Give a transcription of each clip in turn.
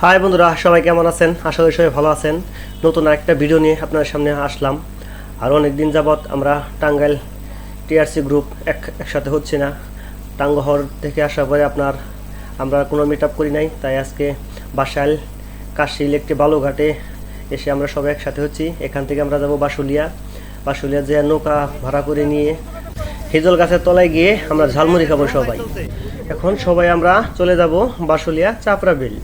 High বন্ধুরা, সবাই কেমন আছেন? আশা করি সবাই ভালো আছেন। নতুন আরেকটা ভিডিও নিয়ে আপনাদের সামনে আসলাম। আর অনেক দিন যাবৎ আমরা টাঙ্গাইল টিআরসি গ্রুপ একসাথে হচ্ছে না। টাঙ্গহর থেকে আসার পরে আমরা কোনো মিট আপ করি নাই, তাই আজকে বাসাইল কাশিল একটি বালুঘাটে এসে আমরা সবাই একসাথে হচ্ছি। এখান থেকে আমরা যাব বাসুলিয়া যে নৌকা ভাড়া করে নিয়ে হিজল গাছের তলায় গিয়ে আমরা ঝালমুড়ি খাবো সবাই। এখন সবাই আমরা চলে যাব বাসুলিয়া চাপড়া বিল।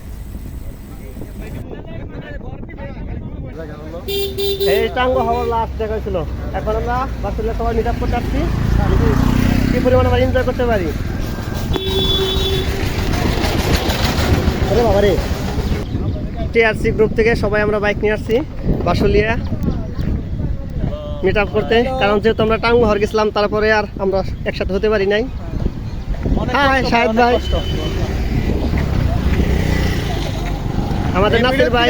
এই টাঙ্গ হওয়ার লাস্ট দেখা ছিল। এখন আমরা বাসুলিয়া সবাই মিট আপ করতে আসছি, কি পরিমাণে আমরা এনজয় করতে পারি। বাবারে, টিআরসি গ্রুপ থেকে সবাই আমরা বাইক নিয়ে আসছি বাসুলিয়া মিট আপ করতে, কারণ যেহেতু আমরা টাঙ্গহর গেছিলাম তারপরে আর আমরা একসাথে হতে পারি নাই। হ্যাঁ শাহেদ ভাই, আমাদের নাসির ভাই,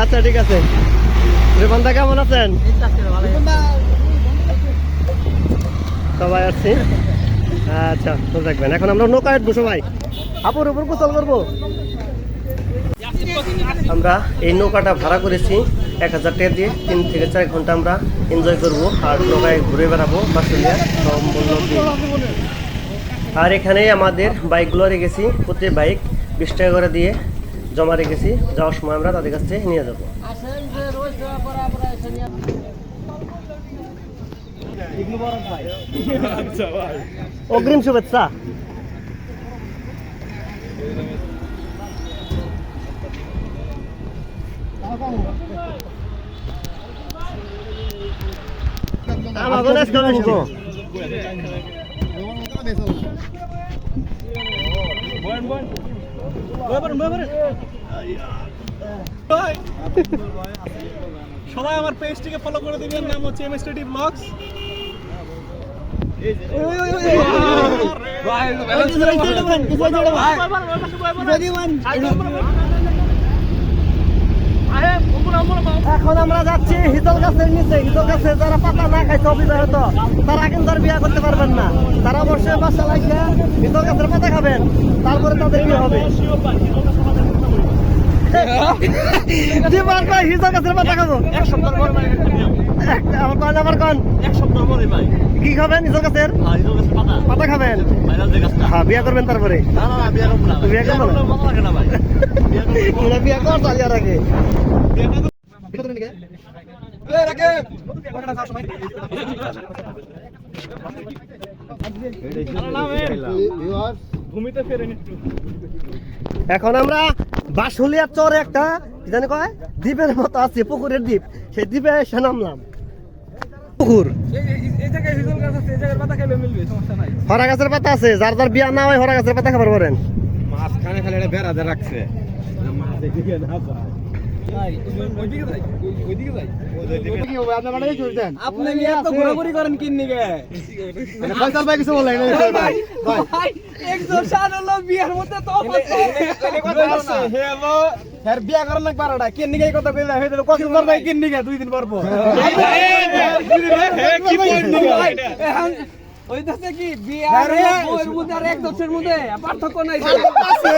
আচ্ছা ঠিক আছে। রিপনদা কেমন আছেন? সবাই আসছি, আচ্ছা তো দেখবেন। এখন আমরা নৌকায় উঠবো, সবাই আপুর উপর গোসল করবো। আমরা এই নৌকাটা ভাড়া করেছি 1000 টাকা দিয়ে। 3 থেকে 4 ঘন্টা আমরা এনজয় করবো আর নৌকায় ঘুরে বেড়াবো বাসুলিয়া সম্পূর্ণ দিন। আর এখানে আমাদের বাইকগুলো রেখেছি, প্রতি বাইক 20 টাকা করে দিয়ে জমা রেখেছি। যাওয়ার সময় আমরা তাদের কাছ থেকে নিয়ে যাবো। অগ্রিম শুভেচ্ছা। সবাই আমার পেজটিকে ফলো করে দিবেন, নাম হচ্ছে এমএসটি ব্লগস। এখন আমরা যাচ্ছি হিজল গাছের নিচে। হিজল গাছে যারা পাতা না খাইছে অবিবাহিত, তারা কিন্তু আর বিয়ে করতে পারবেন না। তারা অবশ্যই বাসা লাগিয়ে হিজল গাছের পাতা খাবেন, তারপরে তাদের বিয়ে হবে। হিজল গাছের পাতা খাবো কি খাবেন? হিজল গাছের পাতা খাবেন, হ্যাঁ বিয়ে করবেন তারপরে। বিয়ে কর চালিয়ে রাখে। এখন আমরা বাসুলিয়ার চরে একটা জানি কয় দ্বীপের মতো আছে, পুকুরের দ্বীপ। সেই দ্বীপে এসে নামলাম। পুকুর হরা গাছের পাতা আছে, যার যার বিয়া না হয় হরা গাছের পাতা খাবার পারেন। মাঝখানে খালি একটা বেড়া দিয়ে রাখছে। আপনি এত ঘোরাঘুরি করেন কিন্নি গে? বিয়া করার না পারাটা কিন্নি গে কথা কইলা হইতো কতবার ভাই কিন্নি গে 2 দিন পর পর ওই দাসে কি বিয়ার বউয়ের মধ্যে আর এক দশের মধ্যে পার্থক্য নাই আছে।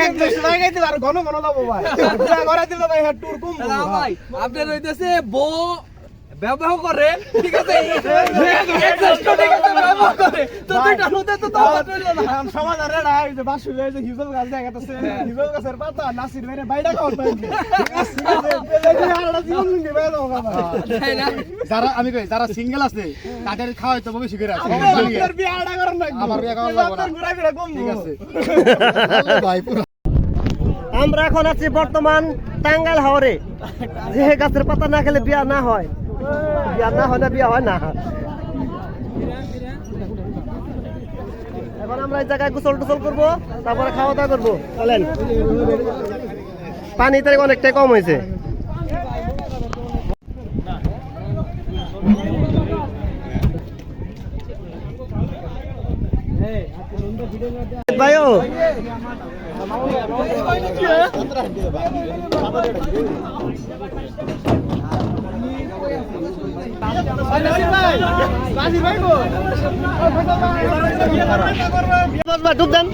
এক দশ লাগাইতে আর ঘন ঘন লাভ ভাই বিয়া করাই দিল ভাই টুর কম ভাই। আপনার হইতাছে বউ ব্যবহার করে, ঠিক আছে, এক দশ ঠিক আছে ব্যবহার করে, তো দুইটা মধ্যে তো তফাৎ হইল না। সমাধান রে না, এই যে বাসুলিয়া যে হিজল গাছ দেখাতেছে, হিজল গাছের পাতা নাসির ভাইরে বাইরে খাওয়ার পাইছে। আরটা জীবন নিয়ে বাইরে দাও বাবা। তাই না? যারা আমি কই যারা সিঙ্গেল আছে তাদের খাওয়াই তো বেশি করে আছে। আমার বিয়াটা করার না, আমার বিয়া করার লাগবে না, ঘুরা ফিরা কম ঠিক আছে ভাই। আমরা এখন আছি বর্তমান টাঙ্গাইল হাওরে। যে গাছের পাতা না খেলে বিয়া না হয়, বিয়া না হয় না, বিয়া হয় না। এখন আমরা এই জায়গায় গোসল টোসল করবো, তারপরে খাওয়া দাওয়া করবো। চলেন, পানি তারিখ অনেকটাই কম হয়েছে। ভাইও দুধ দেন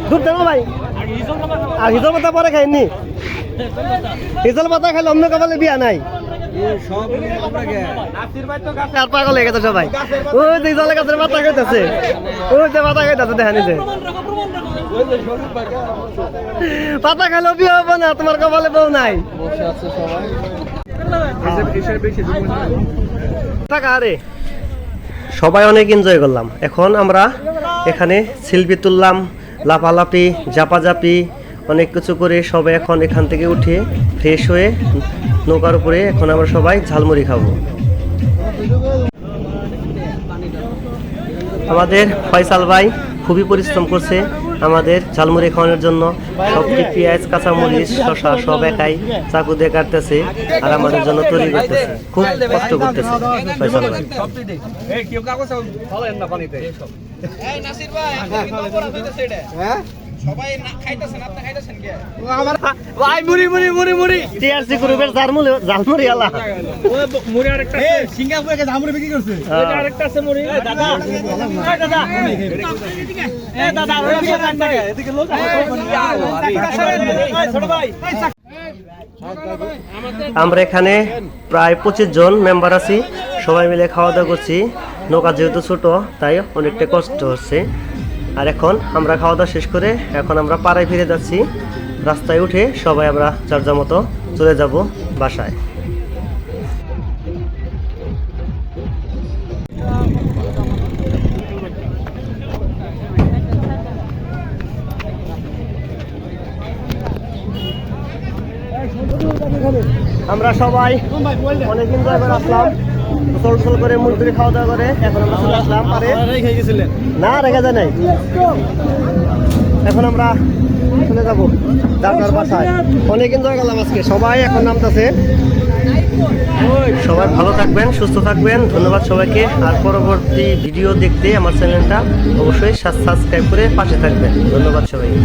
দুধ দেন ভাই আর হিজল পাতা পরে খাইনি হিজল পাতা খাইলে অন্য কপালে বিয়া নাই আর পাগল হয়ে গেছে সবাই ওই যে হিজলের গাছের পাতা খাইতেছে ওই যে পাতা খাইতেছে দেখা নিছে পাতা খাইলেও বিয়ে হবে না তোমার কপালে বউ নাই সবাই অনেক এনজয় করলাম। এখন আমরা এখানে সেলফি তুললাম, লাফালাফি জাপাজাপি অনেক কিছু করে সবাই এখন এখান থেকে উঠে ফ্রেশ হয়ে নৌকার উপরে এখন আমরা সবাই ঝালমুড়ি খাবো। আমাদের ফয়সাল ভাই খুবই পরিশ্রম করছে আমাদের ঝালমুড়ি খাওয়ানোর জন্য। সবটি পেঁয়াজ কাঁচামরিচ শসা সব একাই চাকু দিয়ে কাটতেছে আর আমাদের জন্য তৈরি করতেছে, খুব কষ্ট করতেছে ফয়সাল ভাই। সবাই খাইতেছেন, আপনি খাইতেছেন কে? ভাই মুড়ি মুড়ি মুড়ি মুড়ি টিআরসি গ্রুপের ঝালমুড়ি আলা ওই মুড়ি আরেকটা আছে সিঙ্গাপুরে কে ঝালমুড়ি বিক্রি করছে। ওইটা আরেকটা আছে মুড়ি। এই দাদা এই দাদা এই দাদা ওইদিকে যান না, এদিকে লোক ছোট ভাই। আমরা এখানে প্রায় 25 জন মেম্বার আছি, সবাই মিলে খাওয়া দাওয়া করছি। নৌকা যেহেতু ছোট তাই অনেকটা কষ্ট হচ্ছে। আর এখন আমরা খাওয়া দাওয়া শেষ করে এখন আমরা পাড়ায় ফিরে যাচ্ছি। রাস্তায় উঠে সবাই আমরা যার যার মতো চলে যাব বাসায়। আমরা সবাই অনেক এনজয় করে আসলাম, গোসল করে মুরগি খাওয়া দাওয়া করে এখন আমরা চলে আসলাম পারে। না রেখে যায় নাই, এখন আমরা চলে যাবো যার বাসায়। অনেক এনজয় করলাম আজকে, সবাই এখন নামতেছে। সবাই ভালো থাকবেন, সুস্থ থাকবেন, ধন্যবাদ সবাইকে। আর পরবর্তী ভিডিও দেখতে আমার চ্যানেলটা অবশ্যই সাবস্ক্রাইব করে পাশে থাকবেন। ধন্যবাদ সবাইকে।